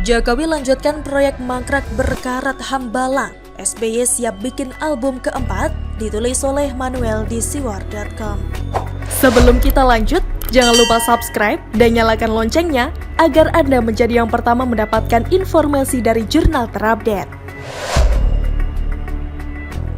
Jokowi lanjutkan proyek mangkrak berkarat Hambalang. SBY siap bikin album keempat, ditulis oleh Manuel di siwar.com. Sebelum kita lanjut, jangan lupa subscribe dan nyalakan loncengnya agar Anda menjadi yang pertama mendapatkan informasi dari jurnal terupdate.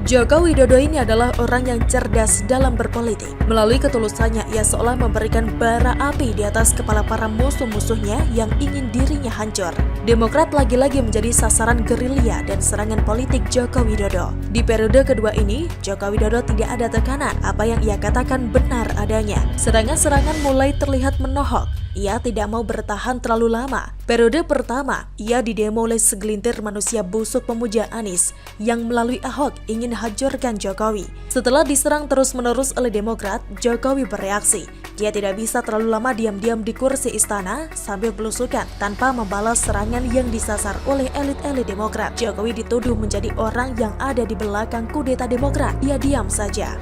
Joko Widodo ini adalah orang yang cerdas dalam berpolitik. Melalui ketulusannya, ia seolah memberikan bara api di atas kepala para musuh-musuhnya yang ingin dirinya hancur. Demokrat lagi-lagi menjadi sasaran gerilya dan serangan politik Joko Widodo. Di periode kedua ini, Joko Widodo tidak ada tekanan. Apa yang ia katakan benar adanya. Serangan-serangan mulai terlihat menohok. Ia tidak mau bertahan terlalu lama. Periode pertama, ia didemo oleh segelintir manusia busuk pemuja Anies yang melalui Ahok ingin hancurkan Jokowi. Setelah diserang terus-menerus oleh Demokrat, Jokowi bereaksi. Dia tidak bisa terlalu lama diam-diam di kursi istana sambil belusukan tanpa membalas serangan yang disasar oleh elit-elit Demokrat. Jokowi dituduh menjadi orang yang ada di belakang kudeta Demokrat. Ia diam saja.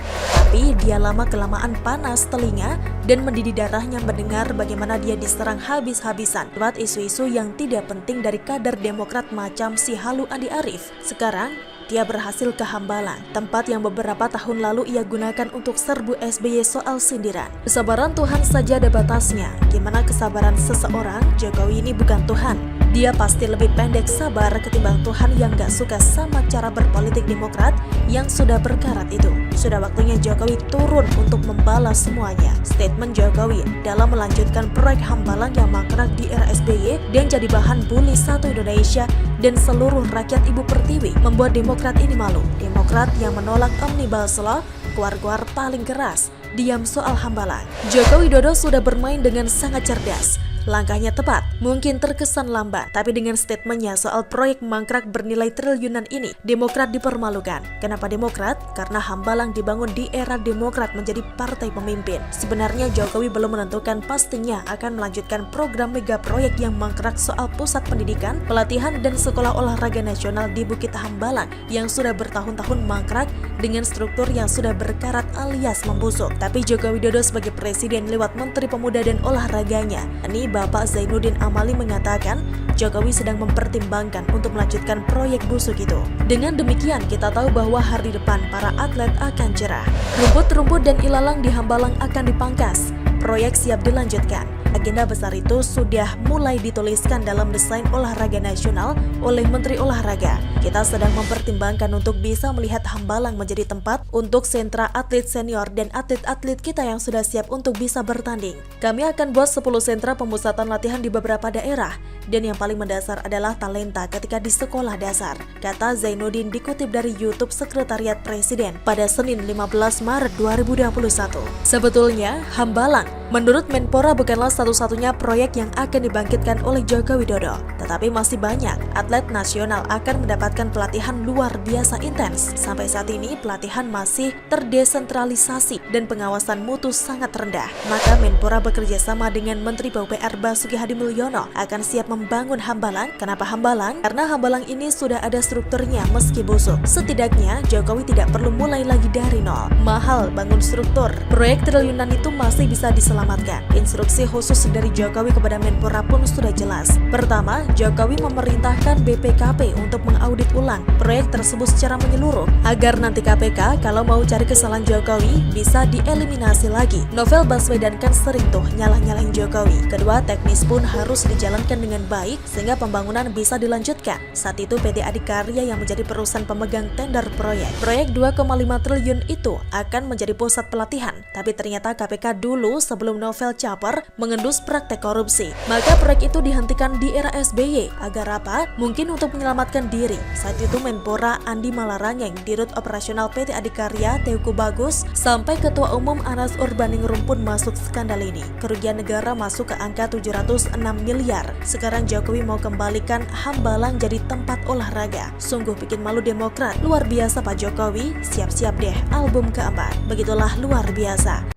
Tapi dia lama-kelamaan panas telinga dan mendidih darahnya mendengar bagaimana dia diserang habis-habisan lewat isu-isu yang tidak penting dari kader Demokrat macam si Halu Andi Arief. Sekarang, dia berhasil ke Hambalang, tempat yang beberapa tahun lalu ia gunakan untuk serbu SBY soal sindiran. Kesabaran Tuhan saja ada batasnya. Gimana kesabaran seseorang? Jokowi ini bukan Tuhan. Dia pasti lebih pendek sabar ketimbang Tuhan yang gak suka sama cara berpolitik Demokrat yang sudah berkarat itu. Sudah waktunya Jokowi turun untuk membalas semuanya. Statement Jokowi dalam melanjutkan proyek Hambalang yang mangkrak di era SBY dan jadi bahan bully satu Indonesia dan seluruh rakyat Ibu Pertiwi membuat Demokrat ini malu. Demokrat yang menolak Omnibus Law keluar paling keras diam soal Hambalang. Joko Widodo sudah bermain dengan sangat cerdas. Langkahnya tepat, mungkin terkesan lambat, tapi dengan statementnya soal proyek mangkrak bernilai triliunan ini, Demokrat dipermalukan. Kenapa Demokrat? Karena Hambalang dibangun di era Demokrat menjadi partai pemimpin. Sebenarnya Jokowi belum menentukan pastinya akan melanjutkan program mega proyek yang mangkrak soal pusat pendidikan, pelatihan, dan sekolah olahraga nasional di Bukit Hambalang yang sudah bertahun-tahun mangkrak dengan struktur yang sudah berkarat alias membusuk. Tapi Joko Widodo sebagai presiden lewat Menteri Pemuda dan Olahraganya, ini Bapak Zainuddin Amali mengatakan Jokowi sedang mempertimbangkan untuk melanjutkan proyek busuk itu. Dengan demikian kita tahu bahwa hari depan para atlet akan cerah. Rumput-rumput dan ilalang di Hambalang akan dipangkas. Proyek siap dilanjutkan. Agenda besar itu sudah mulai dituliskan dalam desain olahraga nasional oleh Menteri Olahraga. Kita sedang mempertimbangkan untuk bisa melihat Hambalang menjadi tempat untuk sentra atlet senior dan atlet-atlet kita yang sudah siap untuk bisa bertanding. Kami akan buat 10 sentra pemusatan latihan di beberapa daerah. Dan yang paling mendasar adalah talenta ketika di sekolah dasar, kata Zainuddin dikutip dari YouTube Sekretariat Presiden pada Senin 15 Maret 2021. Sebetulnya, Hambalang menurut Menpora bukanlah satu-satunya proyek yang akan dibangkitkan oleh Joko Widodo, tetapi masih banyak atlet nasional akan mendapatkan pelatihan luar biasa intens. Sampai saat ini pelatihan masih terdesentralisasi dan pengawasan mutu sangat rendah. Maka Menpora bekerja sama dengan Menteri PUPR Basuki Hadimulyono akan siap membangun Hambalang. Kenapa Hambalang? Karena Hambalang ini sudah ada strukturnya meski busuk. Setidaknya Jokowi tidak perlu mulai lagi dari nol. Mahal bangun struktur. Proyek triliunan itu masih bisa diselamatkan. Instruksi khusus dari Jokowi kepada Menpora pun sudah jelas. Pertama, Jokowi memerintahkan BPKP untuk mengaudit ulang proyek tersebut secara menyeluruh agar nanti KPK kalau mau cari kesalahan Jokowi bisa dieliminasi lagi. Novel Baswedan kan sering tuh nyalah-nyalahin Jokowi. Kedua, teknis pun harus dijalankan dengan baik sehingga pembangunan bisa dilanjutkan. Saat itu PT Adikarya yang menjadi perusahaan pemegang tender proyek. Proyek 2,5 triliun itu akan menjadi pusat pelatihan. Tapi ternyata KPK dulu sebelum Novel caper mengendus praktek korupsi. Maka proyek itu dihentikan di era SBY. Agar apa? Mungkin untuk menyelamatkan diri. Saat itu Menpora Andi Malarangeng, Dirut Operasional PT Adikarya Teuku Bagus, sampai Ketua Umum Anas Urbaningrum pun masuk skandal ini. Kerugian negara masuk ke angka 706 miliar. Sekarang Jokowi mau kembalikan Hambalang jadi tempat olahraga. Sungguh bikin malu Demokrat. Luar biasa Pak Jokowi, siap-siap deh album keempat. Begitulah luar biasa.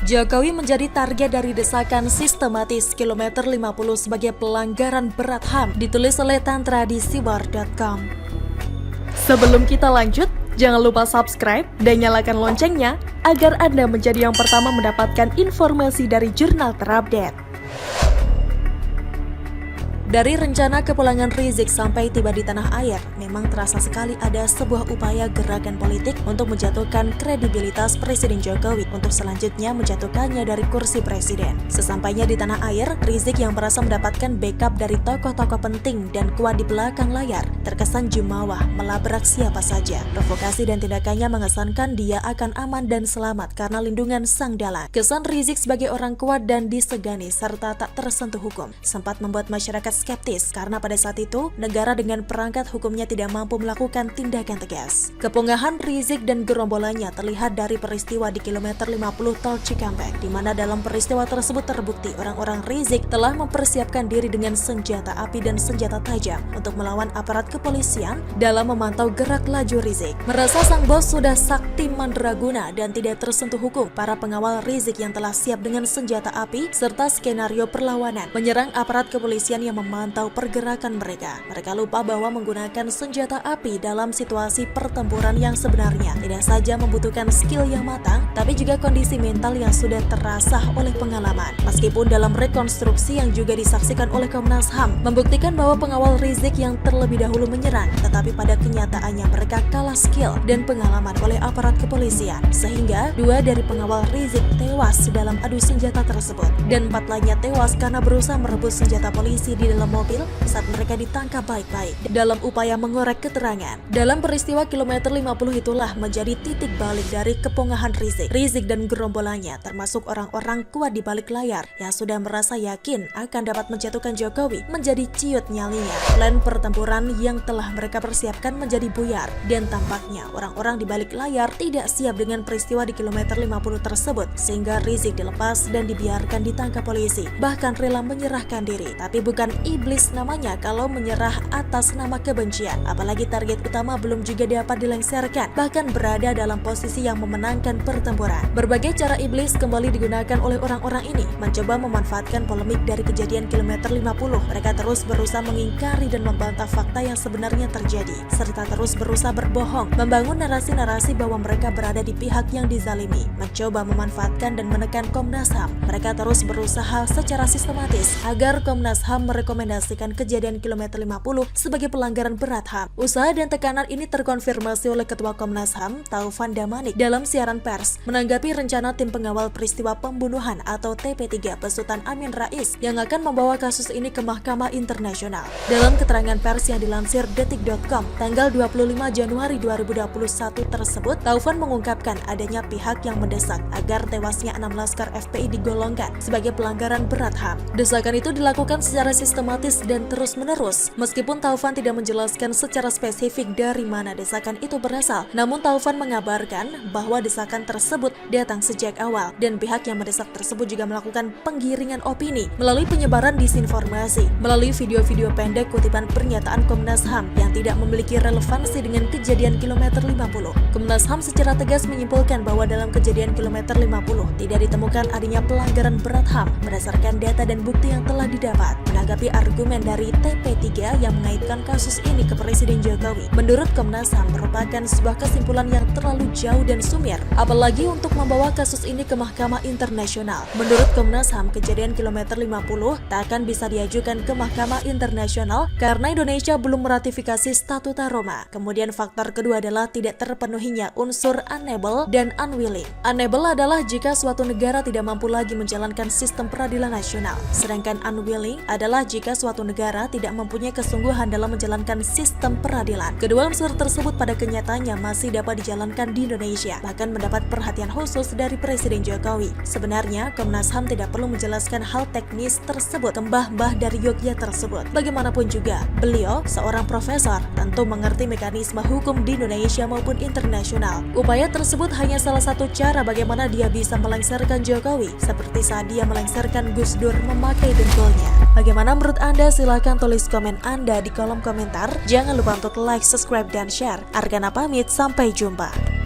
Jokowi menjadi target dari desakan sistematis kilometer 50 sebagai pelanggaran berat HAM, ditulis oleh Tantra di siwar.com. Sebelum kita lanjut, Jangan lupa subscribe dan nyalakan loncengnya agar Anda menjadi yang pertama mendapatkan informasi dari jurnal terupdate. Dari rencana kepulangan Rizik sampai tiba di tanah air, memang terasa sekali ada sebuah upaya gerakan politik untuk menjatuhkan kredibilitas Presiden Jokowi untuk selanjutnya menjatuhkannya dari kursi presiden. Sesampainya di tanah air, Rizik yang merasa mendapatkan backup dari tokoh-tokoh penting dan kuat di belakang layar, terkesan jumawa melabrak siapa saja. Provokasi dan tindakannya mengesankan dia akan aman dan selamat karena lindungan Sang Dalang. Kesan Rizik sebagai orang kuat dan disegani serta tak tersentuh hukum sempat membuat masyarakat skeptis karena pada saat itu negara dengan perangkat hukumnya tidak mampu melakukan tindakan tegas. Kepungahan Rizik dan gerombolannya terlihat dari peristiwa di kilometer 50 Tol Cikampek, di mana dalam peristiwa tersebut terbukti orang-orang Rizik telah mempersiapkan diri dengan senjata api dan senjata tajam untuk melawan aparat kepolisian dalam memantau gerak laju Rizik. Merasa sang bos sudah sakti mandraguna dan tidak tersentuh hukum, para pengawal Rizik yang telah siap dengan senjata api serta skenario perlawanan menyerang aparat kepolisian yang memantau pergerakan mereka. Mereka lupa bahwa menggunakan senjata api dalam situasi pertempuran yang sebenarnya tidak saja membutuhkan skill yang matang, tapi juga kondisi mental yang sudah terasah oleh pengalaman. Meskipun dalam rekonstruksi yang juga disaksikan oleh Komnas HAM membuktikan bahwa pengawal Rizik yang terlebih dahulu menyerang, tetapi pada kenyataannya mereka kalah skill dan pengalaman oleh aparat kepolisian, sehingga 2 dari pengawal Rizik tewas dalam adu senjata tersebut dan 4 lainnya tewas karena berusaha merebut senjata polisi di dalam mobil saat mereka ditangkap baik-baik dalam upaya mengorek keterangan. Dalam peristiwa kilometer 50 itulah menjadi titik balik dari kepungahan Rizik. Rizik dan gerombolannya termasuk orang-orang kuat di balik layar yang sudah merasa yakin akan dapat menjatuhkan Jokowi menjadi ciut nyalinya. Plan pertempuran yang telah mereka persiapkan menjadi buyar dan tampaknya orang-orang di balik layar tidak siap dengan peristiwa di kilometer 50 tersebut sehingga Rizik dilepas dan dibiarkan ditangkap polisi, bahkan rela menyerahkan diri. Tapi bukan iblis namanya kalau menyerah atas nama kebencian, apalagi target utama belum juga dapat dilengsarkan, bahkan berada dalam posisi yang memenangkan pertempuran. Berbagai cara iblis kembali digunakan oleh orang-orang ini, mencoba memanfaatkan polemik dari kejadian kilometer 50. Mereka terus berusaha mengingkari dan membantah fakta yang sebenarnya terjadi, serta terus berusaha berbohong, membangun narasi-narasi bahwa mereka berada di pihak yang dizalimi, mencoba memanfaatkan dan menekan Komnas HAM. Mereka terus berusaha secara sistematis agar Komnas HAM merekomendasikan kejadian kilometer 50 sebagai pelanggaran berat HAM. Usaha dan tekanan ini terkonfirmasi oleh Ketua Komnas HAM, Taufan Damanik, dalam siaran pers menanggapi rencana tim pengawal peristiwa pembunuhan atau TP3 besutan Amin Rais yang akan membawa kasus ini ke Mahkamah Internasional. Dalam keterangan pers yang dilansir detik.com tanggal 25 Januari 2021 tersebut, Taufan mengungkapkan adanya pihak yang mendesak agar tewasnya 6 laskar FPI digolongkan sebagai pelanggaran berat HAM. Desakan itu dilakukan secara sistematis dan terus-menerus. Meskipun Taufan tidak menjelaskan secara spesifik dari mana desakan itu berasal, namun Taufan mengabarkan bahwa desakan tersebut datang sejak awal dan pihak yang mendesak tersebut juga melakukan penggiringan opini melalui penyebaran disinformasi, melalui video-video pendek kutipan pernyataan Komnas HAM yang tidak memiliki relevansi dengan kejadian kilometer 50. Komnas HAM secara tegas menyimpulkan bahwa dalam kejadian kilometer 50 tidak ditemukan adanya pelanggaran berat HAM berdasarkan data dan bukti yang telah didapat. Menanggapi argumen dari TP3 yang mengaitkan kasus ini ke Presiden Jokowi, menurut Komnas HAM merupakan sebuah kesimpulan yang terlalu jauh dan sumir, apalagi untuk membawa kasus ini ke Mahkamah Internasional. Menurut Komnas HAM, kejadian kilometer 50 tak akan bisa diajukan ke Mahkamah Internasional karena Indonesia belum meratifikasi Statuta Roma. Kemudian faktor kedua adalah tidak terpenuhinya unsur unable dan unwilling. Unable adalah jika suatu negara tidak mampu lagi menjalankan sistem peradilan nasional, sedangkan unwilling adalah jika suatu negara tidak mempunyai kesungguhan dalam menjalankan sistem peradilan. Kedua unsur tersebut pada kenyataannya masih dapat dijalankan di Indonesia, bahkan mendapat perhatian khusus dari Presiden Jokowi. Sebenarnya, Komnas HAM tidak perlu menjelaskan hal teknis tersebut ke mbah-mbah dari Yogyakarta tersebut. Bagaimanapun juga, beliau seorang profesor, tentu mengerti mekanisme hukum di Indonesia maupun internasional. Upaya tersebut hanya salah satu cara bagaimana dia bisa melengsarkan Jokowi, seperti saat dia melengsarkan Gus Dur memakai dengkulnya. Bagaimana menurut Anda? Silahkan tulis komen Anda di kolom komentar. Jangan lupa untuk like, subscribe, dan share. Argana pamit, sampai jumpa.